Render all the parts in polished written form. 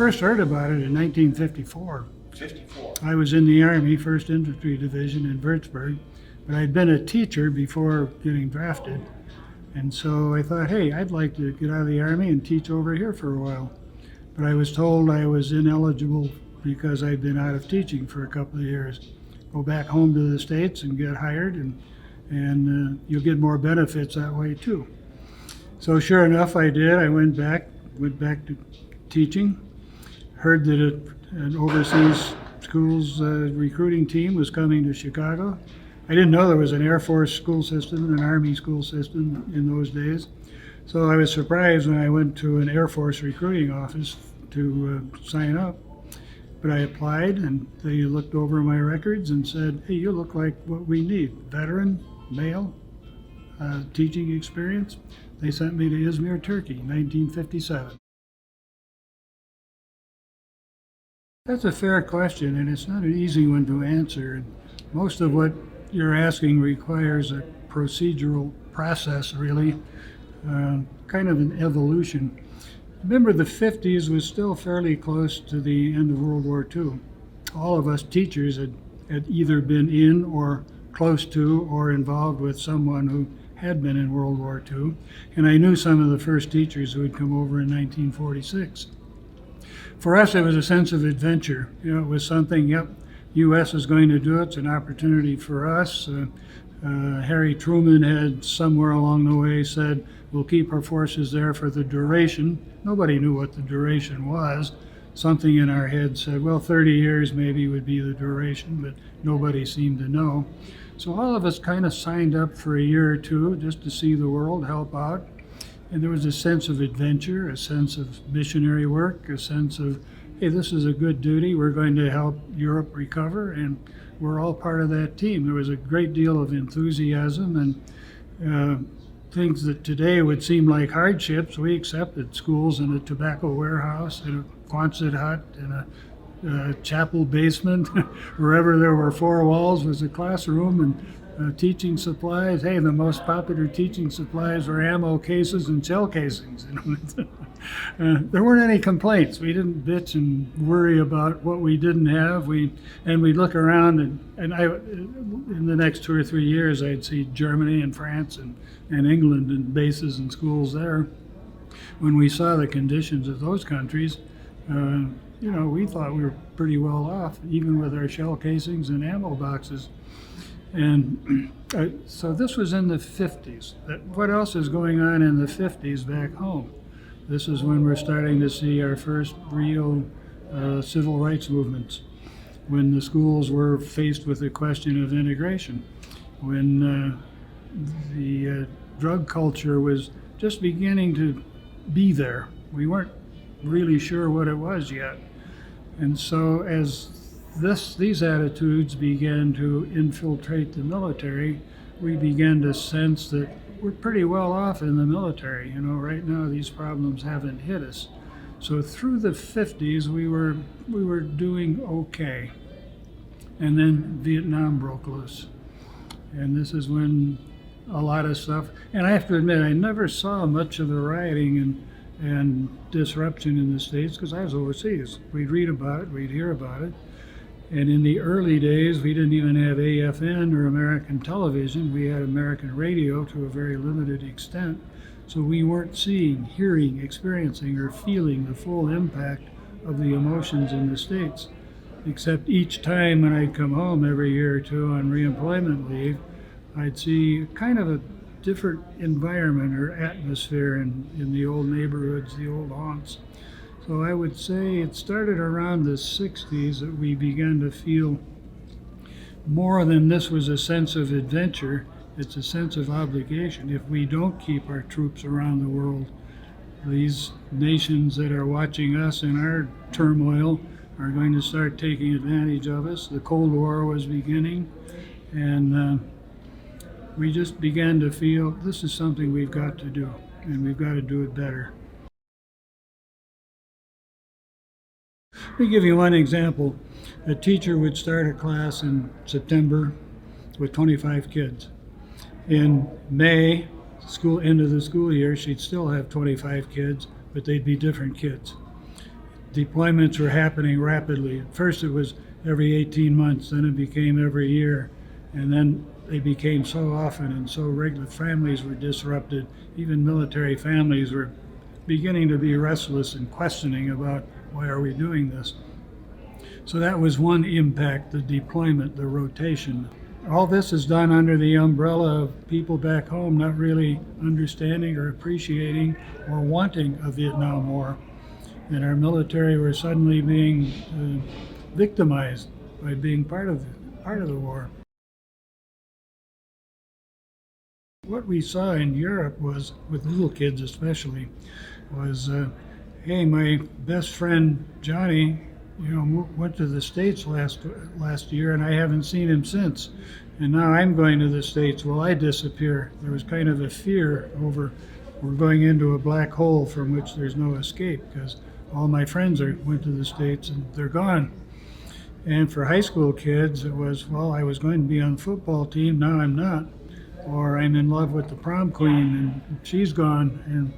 first heard about it in 1954. 54. I was in the Army, 1st Infantry Division in Würzburg, but I'd been a teacher before getting drafted. And so I thought, hey, I'd like to get out of the Army and teach over here for a while. But I was told I was ineligible because I'd been out of teaching for a couple of years. Go back home to the States and get hired, and you'll get more benefits that way too. So sure enough, I did. I went back to teaching. Heard that an overseas schools recruiting team was coming to Chicago. I didn't know there was an Air Force school system and an Army school system in those days. So I was surprised when I went to an Air Force recruiting office to sign up. But I applied, and they looked over my records and said, hey, you look like what we need. Veteran, male, teaching experience. They sent me to Izmir, Turkey, 1957. That's a fair question, and it's not an easy one to answer. Most of what you're asking requires a procedural process, really, kind of an evolution. Remember, the 50s was still fairly close to the end of World War II. All of us teachers had either been in or close to or involved with someone who had been in World War II, and I knew some of the first teachers who had come over in 1946. For us, it was a sense of adventure. You know, it was something, yep, U.S. is going to do it. It's an opportunity for us. Harry Truman had somewhere along the way said, we'll keep our forces there for the duration. Nobody knew what the duration was. Something in our head said, well, 30 years maybe would be the duration, but nobody seemed to know. So all of us kind of signed up for a year or two just to see the world, help out. And there was a sense of adventure, a sense of missionary work, a sense of, hey, this is a good duty. We're going to help Europe recover, and we're all part of that team. There was a great deal of enthusiasm, and things that today would seem like hardships, we accepted. Schools in a tobacco warehouse, in a Quonset hut, in a chapel basement. Wherever there were four walls was a classroom, and teaching supplies. Hey, the most popular teaching supplies were ammo cases and shell casings. There weren't any complaints. We didn't bitch and worry about what we didn't have. We'd look around, and I, in the next 2 or 3 years, I'd see Germany and France and England and bases and schools there. When we saw the conditions of those countries, we thought we were pretty well off, even with our shell casings and ammo boxes. And so this was in the 50s. What else is going on in the 50s back home? This is when we're starting to see our first real civil rights movements, when the schools were faced with the question of integration, when the drug culture was just beginning to be there. We weren't really sure what it was yet. And so as these attitudes began to infiltrate the military, we began to sense that we're pretty well off in the military. You know, right now these problems haven't hit us. So through the 50s, we were doing okay. And then Vietnam broke loose. And this is when a lot of stuff, and I have to admit, I never saw much of the rioting and disruption in the States because I was overseas. We'd read about it, we'd hear about it. And in the early days, we didn't even have AFN or American television. We had American radio to a very limited extent. So we weren't seeing, hearing, experiencing, or feeling the full impact of the emotions in the States. Except each time when I'd come home every year or two on reemployment leave, I'd see kind of a different environment or atmosphere in the old neighborhoods, the old haunts. So I would say it started around the 60s that we began to feel more than this was a sense of adventure, it's a sense of obligation. If we don't keep our troops around the world, these nations that are watching us in our turmoil are going to start taking advantage of us. The Cold War was beginning, and we just began to feel this is something we've got to do, and we've got to do it better. Let me give you one example. A teacher would start a class in September with 25 kids. In May, end of the school year, she'd still have 25 kids, but they'd be different kids. deployments were happening rapidly. At first it was every 18 months, then it became every year, and then they became so often and so regular. Families were disrupted. Even military families were beginning to be restless and questioning about why are we doing this. So that was one impact, the deployment, the rotation. All this is done under the umbrella of people back home not really understanding or appreciating or wanting a Vietnam War. And our military were suddenly being victimized by being part of the war. What we saw in Europe was, with little kids especially, was, hey, my best friend Johnny, went to the States last year, and I haven't seen him since. And now I'm going to the States. Will I disappear? There was kind of a fear over we're going into a black hole from which there's no escape because all my friends went to the States and they're gone. And for high school kids, it was, well, I was going to be on the football team, now I'm not. Or I'm in love with the prom queen and she's gone. And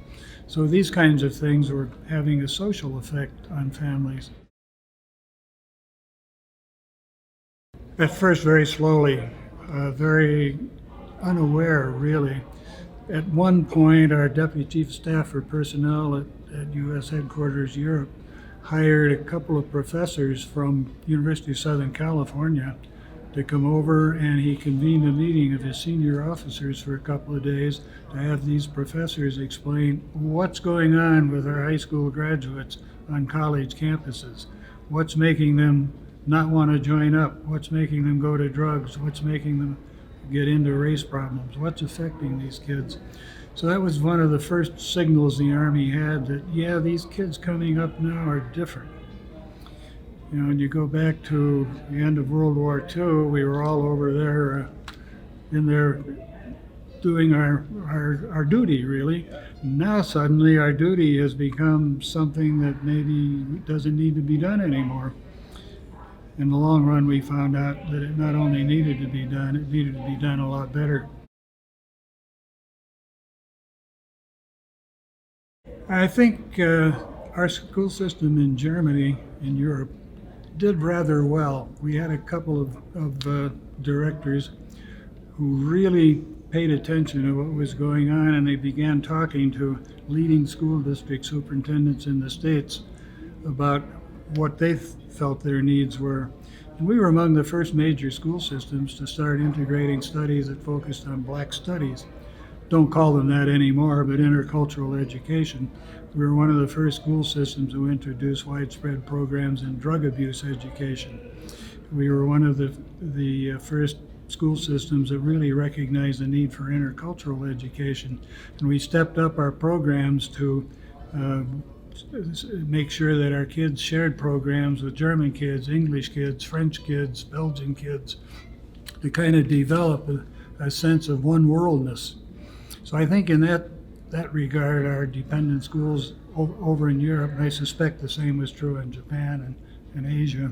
so these kinds of things were having a social effect on families. At first, very slowly, very unaware, really. At one point, our Deputy Chief of Staff for Personnel at U.S. Headquarters Europe hired a couple of professors from University of Southern California to come over, and he convened a meeting of his senior officers for a couple of days to have these professors explain what's going on with our high school graduates on college campuses, what's making them not want to join up, what's making them go to drugs, what's making them get into race problems, what's affecting these kids. So that was one of the first signals the Army had that, yeah, these kids coming up now are different. And you go back to the end of World War II, we were all over there in there doing our duty, really. Now suddenly our duty has become something that maybe doesn't need to be done anymore. In the long run, we found out that it not only needed to be done, it needed to be done a lot better. I think our school system in Germany, in Europe, did rather well. We had a couple of directors who really paid attention to what was going on, and they began talking to leading school district superintendents in the States about what they felt their needs were. And we were among the first major school systems to start integrating studies that focused on black studies. Don't call them that anymore, but intercultural education. We were one of the first school systems to introduce widespread programs in drug abuse education. We were one of the first school systems that really recognized the need for intercultural education. And we stepped up our programs to make sure that our kids shared programs with German kids, English kids, French kids, Belgian kids, to kind of develop a sense of one-worldness. So I think in that regard, our dependent schools over in Europe, and I suspect the same was true in Japan and Asia,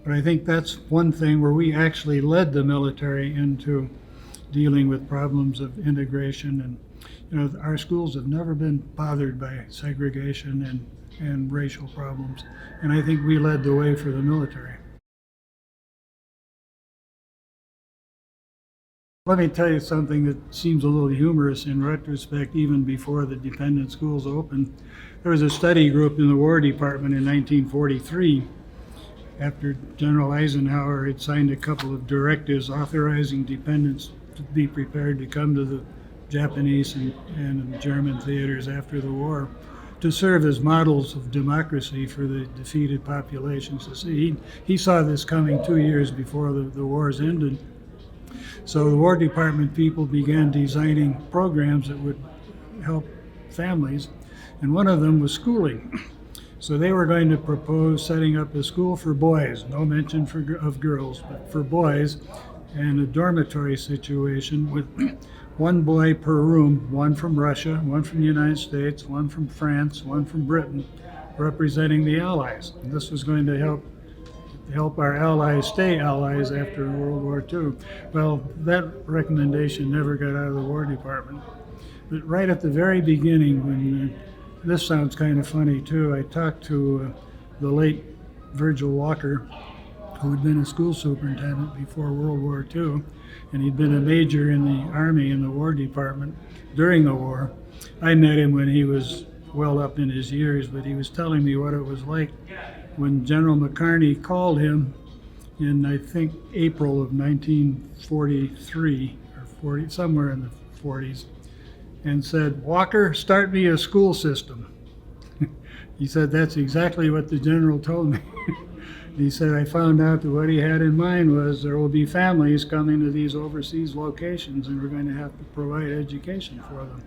but I think that's one thing where we actually led the military into dealing with problems of integration. And our schools have never been bothered by segregation and racial problems, and I think we led the way for the military. Let me tell you something that seems a little humorous in retrospect, even before the dependent schools opened. There was a study group in the War Department in 1943 after General Eisenhower had signed a couple of directives authorizing dependents to be prepared to come to the Japanese and German theaters after the war to serve as models of democracy for the defeated populations. To see, he saw this coming 2 years before the wars ended. So the War Department people began designing programs that would help families, and one of them was schooling. So they were going to propose setting up a school for boys, no mention of girls, but for boys, and a dormitory situation with one boy per room, one from Russia, one from the United States, one from France, one from Britain, representing the Allies. And this was going to help our allies stay allies after World War II. Well, that recommendation never got out of the War Department. But right at the very beginning, when this sounds kind of funny too, I talked to the late Virgil Walker, who had been a school superintendent before World War II, and he'd been a major in the Army in the War Department during the war. I met him when he was well up in his years, but he was telling me what it was like when General McCartney called him in, I think, April of 1943, or 40, somewhere in the 40s, and said, "Walker, start me a school system." He said, "That's exactly what the general told me." He said, "I found out that what he had in mind was there will be families coming to these overseas locations and we're going to have to provide education for them."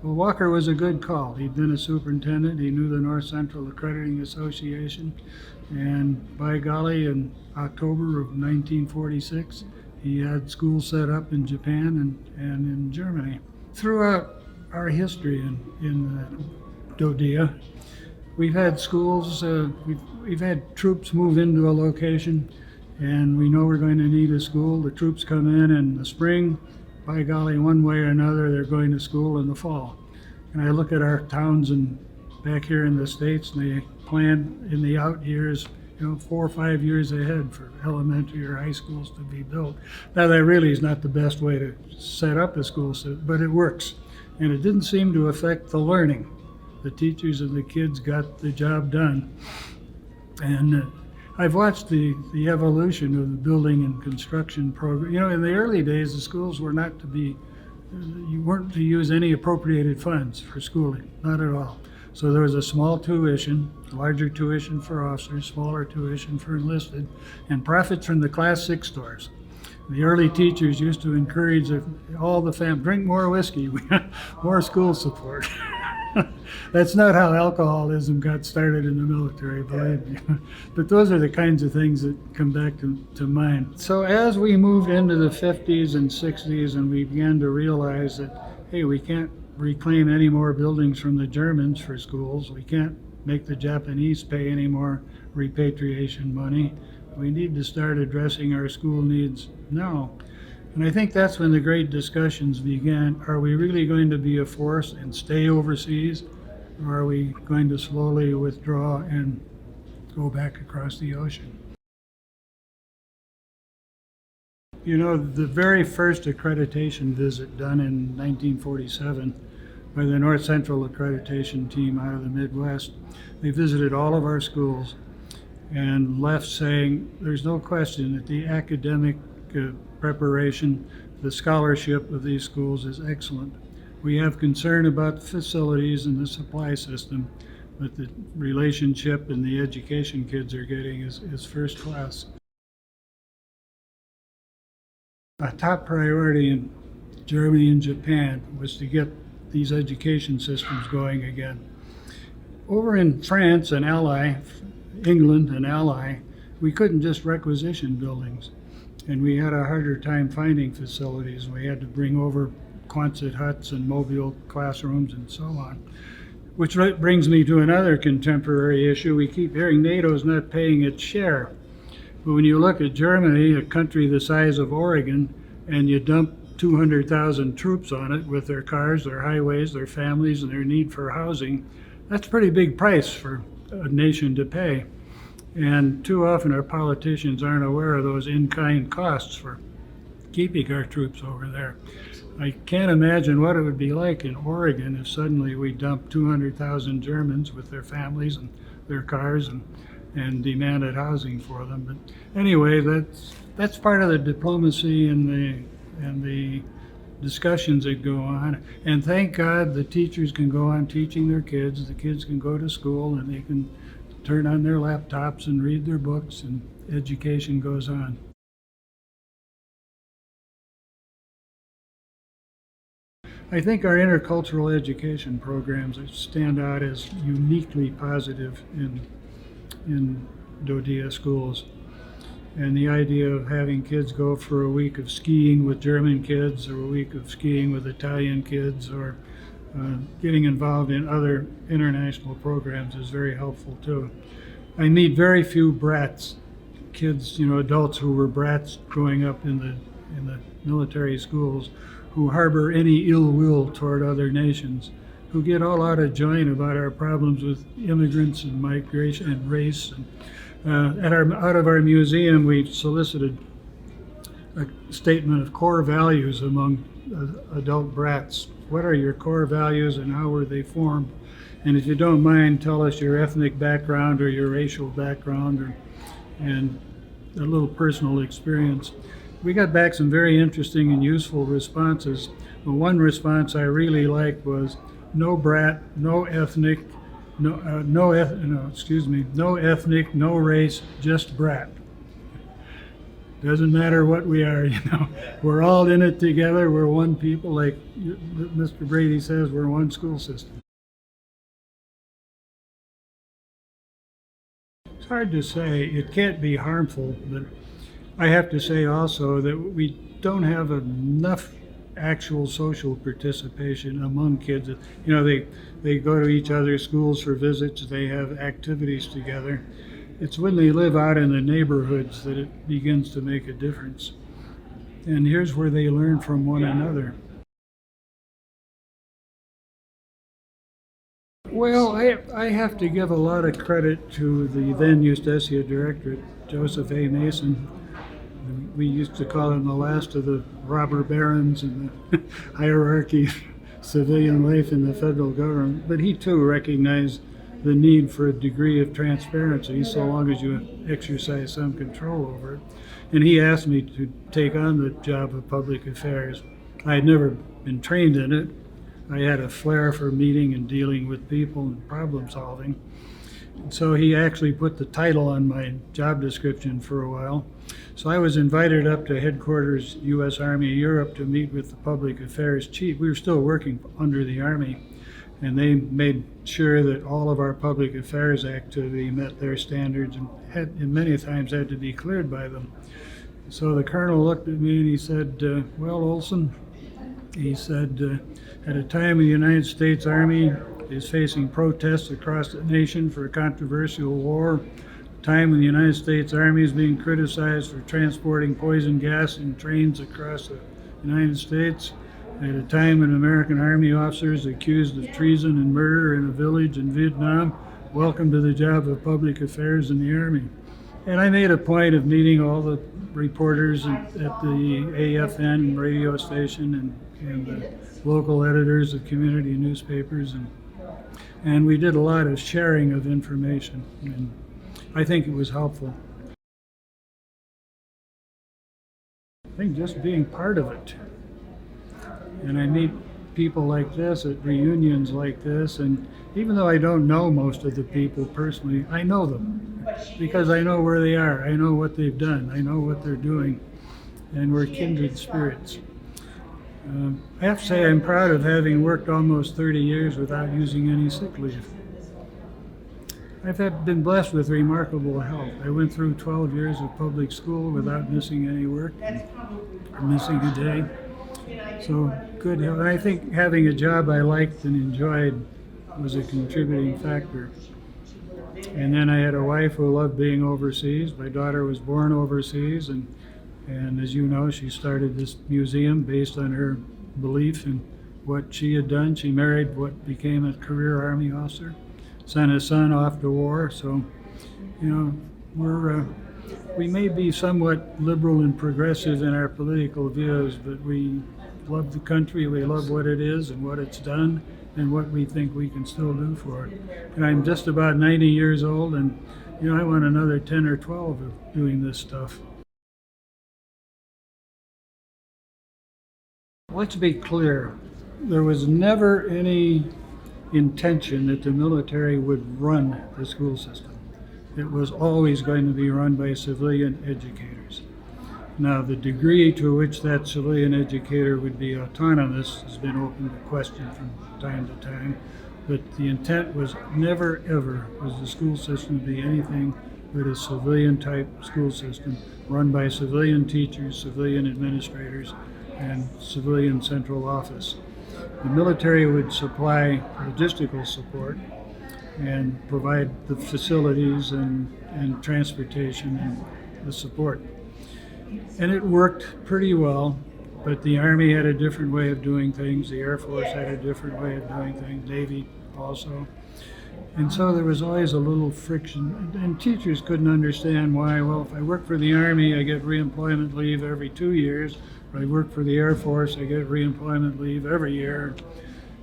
Well, Walker was a good call. He'd been a superintendent. He knew the North Central Accrediting Association. And by golly, in October of 1946, he had schools set up in Japan and in Germany. Throughout our history in DoDEA, we've had schools, we've had troops move into a location, and we know we're going to need a school. The troops come in the spring. By golly, one way or another, they're going to school in the fall. And I look at our towns back here in the States, and they plan in the out years, 4 or 5 years ahead for elementary or high schools to be built. Now, that really is not the best way to set up a school system, but it works. And it didn't seem to affect the learning. The teachers and the kids got the job done. And I've watched the evolution of the building and construction program. In the early days, the schools were not to be, you weren't to use any appropriated funds for schooling, not at all. So there was a small tuition, larger tuition for officers, smaller tuition for enlisted, and profits from the Class 6 stores. The early teachers used to encourage all the families, drink more whiskey, we got more school support. That's not how alcoholism got started in the military, believe me. But those are the kinds of things that come back to mind. So as we moved into the 50s and 60s and we began to realize that, hey, we can't reclaim any more buildings from the Germans for schools. We can't make the Japanese pay any more repatriation money. We need to start addressing our school needs now. And I think that's when the great discussions began. Are we really going to be a force and stay overseas? Or are we going to slowly withdraw and go back across the ocean? The very first accreditation visit done in 1947 by the North Central Accreditation team out of the Midwest, they visited all of our schools and left saying there's no question that the academic preparation, the scholarship of these schools is excellent. We have concern about the facilities and the supply system, but the relationship and the education kids are getting is first class. A top priority in Germany and Japan was to get these education systems going again. Over in France and Ally, England and Ally, we couldn't just requisition buildings. And we had a harder time finding facilities. We had to bring over Quonset huts and mobile classrooms and so on. Which brings me to another contemporary issue. We keep hearing NATO's not paying its share. But when you look at Germany, a country the size of Oregon, and you dump 200,000 troops on it with their cars, their highways, their families, and their need for housing, that's a pretty big price for a nation to pay. And too often our politicians aren't aware of those in-kind costs for keeping our troops over there. I can't imagine what it would be like in Oregon if suddenly we dumped 200,000 Germans with their families and their cars and demanded housing for them. But anyway, that's part of the diplomacy and the discussions that go on. And thank God the teachers can go on teaching their kids. The kids can go to school and they can turn on their laptops and read their books, and education goes on. I think our intercultural education programs stand out as uniquely positive in DoDEA schools. And the idea of having kids go for a week of skiing with German kids, or a week of skiing with Italian kids, or getting involved in other international programs is very helpful too. I meet very few brats, kids, adults who were brats growing up in the military schools, who harbor any ill will toward other nations. who get all out of joint about our problems with immigrants and migration and race. And out of our museum, we solicited a statement of core values among adult brats. What are your core values and how were they formed? And if you don't mind, tell us your ethnic background or your racial background and a little personal experience. We got back some very interesting and useful responses. But one response I really liked was no brat, no ethnic, no ethnic, no race, just brat. Doesn't matter what we are, We're all in it together. We're one people. Like Mr. Brady says, we're one school system. It's hard to say. It can't be harmful, but I have to say also that we don't have enough actual social participation among kids. They go to each other's schools for visits. They have activities together. It's when they live out in the neighborhoods that it begins to make a difference. And here's where they learn from one another. Well, I have to give a lot of credit to the then Justitia Director, Joseph A. Mason. We used to call him the last of the robber barons in the hierarchy of civilian life in the federal government. But he too recognized the need for a degree of transparency so long as you exercise some control over it. And he asked me to take on the job of public affairs. I had never been trained in it. I had a flair for meeting and dealing with people and problem solving. So he actually put the title on my job description for a while. So I was invited up to headquarters, U.S. Army Europe, to meet with the public affairs chief. We were still working under the Army, and they made sure that all of our public affairs activity met their standards and many times had to be cleared by them. So the colonel looked at me and he said, well, Olson, he said, at a time when the United States Army is facing protests across the nation for a controversial war, a time when the United States Army is being criticized for transporting poison gas in trains across the United States, at a time when American Army officers accused of treason and murder in a village in Vietnam, welcome to the job of public affairs in the Army. And I made a point of meeting all the reporters at the AFN radio station and the local editors of community newspapers, and we did a lot of sharing of information, and I think it was helpful. I think just being part of it. And I meet people like this at reunions like this, and even though I don't know most of the people personally, I know them because I know where they are, I know what they've done, I know what they're doing, and we're kindred spirits. I have to say I'm proud of having worked almost 30 years without using any sick leave. I've been blessed with remarkable health. I went through 12 years of public school without missing any work, or missing a day. So good health. And I think having a job I liked and enjoyed was a contributing factor. And then I had a wife who loved being overseas. My daughter was born overseas, and as you know, she started this museum based on her belief in what she had done. She married what became a career Army officer, sent his son off to war. So, we may be somewhat liberal and progressive in our political views, but we love the country, we love what it is and what it's done, and what we think we can still do for it. And I'm just about 90 years old, and I want another 10 or 12 of doing this stuff. Let's be clear, there was never any intention that the military would run the school system. It was always going to be run by civilian educators. Now, the degree to which that civilian educator would be autonomous has been open to question from time to time, but the intent was never ever was the school system to be anything but a civilian type school system run by civilian teachers, civilian administrators, and civilian central office. The military would supply logistical support and provide the facilities and transportation and the support. And it worked pretty well But the Army had a different way of doing things. The Air Force had a different way of doing things. Navy also. And so there was always a little friction. And teachers couldn't understand why. Well, if I work for the Army, I get reemployment leave every 2 years. If I work for the Air Force, I get reemployment leave every year.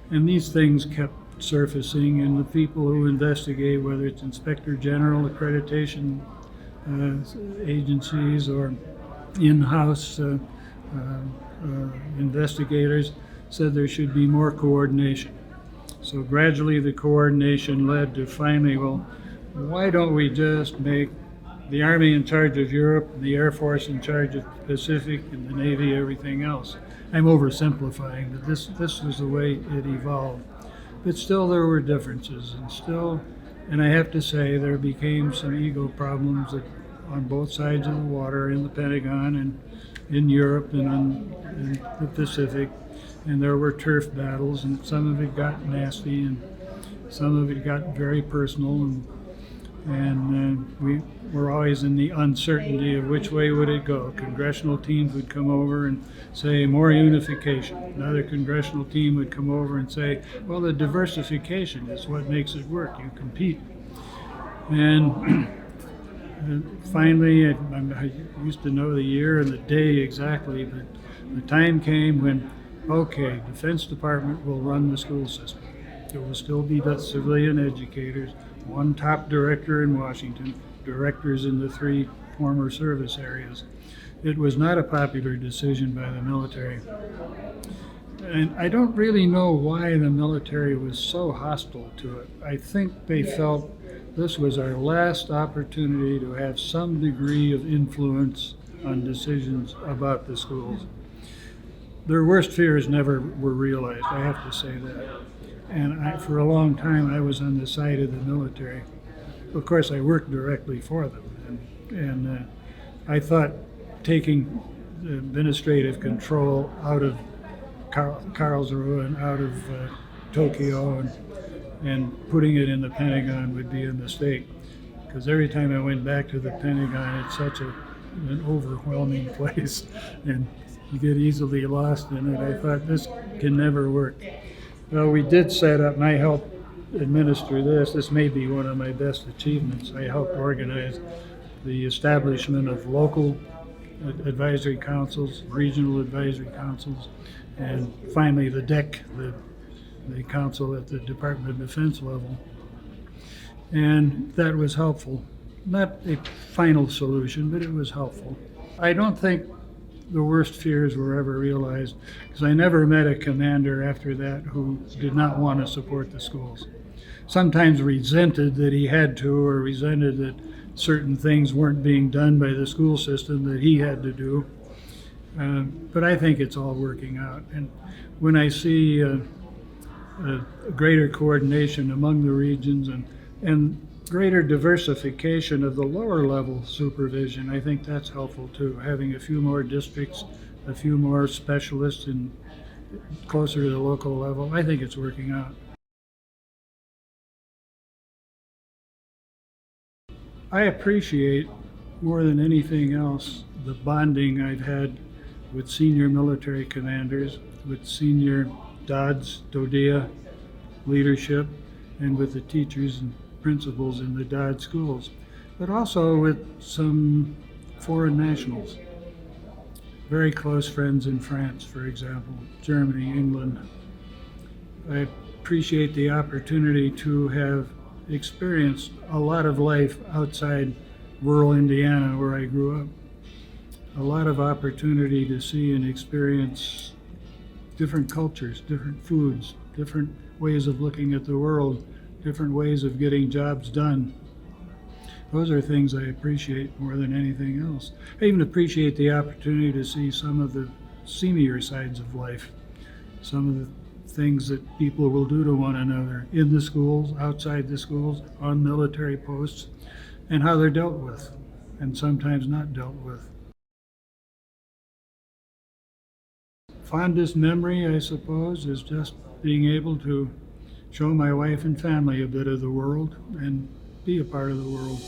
And these things kept surfacing, and the people who investigate, whether it's Inspector General, accreditation agencies, or in-house investigators, said there should be more coordination. So gradually the coordination led to finally, well, why don't we just make the Army in charge of Europe, and the Air Force in charge of Pacific, and the Navy everything else? I'm oversimplifying, but this was the way it evolved. But still there were differences, and I have to say there became some ego problems on both sides of the water, in the Pentagon and in Europe and in the Pacific. And there were turf battles, and some of it got nasty, and some of it got very personal, and we were always in the uncertainty of which way would it go. Congressional teams would come over and say more unification. Another congressional team would come over and say, well, the diversification is what makes it work. You compete. And finally, I used to know the year and the day exactly, but the time came when, okay, Defense Department will run the school system. There will still be the civilian educators, one top director in Washington, directors in the 3 former service areas. It was not a popular decision by the military. And I don't really know why the military was so hostile to it. I think they felt this was our last opportunity to have some degree of influence on decisions about the schools. Their worst fears never were realized, I have to say that. And for a long time, I was on the side of the military. Of course, I worked directly for them. And I thought taking the administrative control out of Karlsruhe and out of Tokyo and putting it in the Pentagon would be a mistake. Because every time I went back to the Pentagon, it's such an overwhelming place, and you get easily lost in it. I thought this can never work. Well, we did set up, and I helped administer this. This may be one of my best achievements. I helped organize the establishment of local advisory councils, regional advisory councils, and finally the DEC, the council at the Department of Defense level. And that was helpful. Not a final solution, but it was helpful. I don't think the worst fears were ever realized, because I never met a commander after that who did not want to support the schools. Sometimes resented that he had to, or resented that certain things weren't being done by the school system that he had to do. But I think it's all working out. And when I see a greater coordination among the regions and greater diversification of the lower level supervision, I think that's helpful too. Having a few more districts, a few more specialists closer to the local level, I think it's working out. I appreciate more than anything else the bonding I've had with senior military commanders, with senior DoDEA leadership, and with the teachers and principals in the DoD schools, but also with some foreign nationals. Very close friends in France, for example, Germany, England. I appreciate the opportunity to have experienced a lot of life outside rural Indiana, where I grew up. A lot of opportunity to see and experience different cultures, different foods, different ways of looking at the world, different ways of getting jobs done. Those are things I appreciate more than anything else. I even appreciate the opportunity to see some of the seamier sides of life, some of the things that people will do to one another in the schools, outside the schools, on military posts, and how they're dealt with, and sometimes not dealt with. Fondest memory, I suppose, is just being able to show my wife and family a bit of the world and be a part of the world.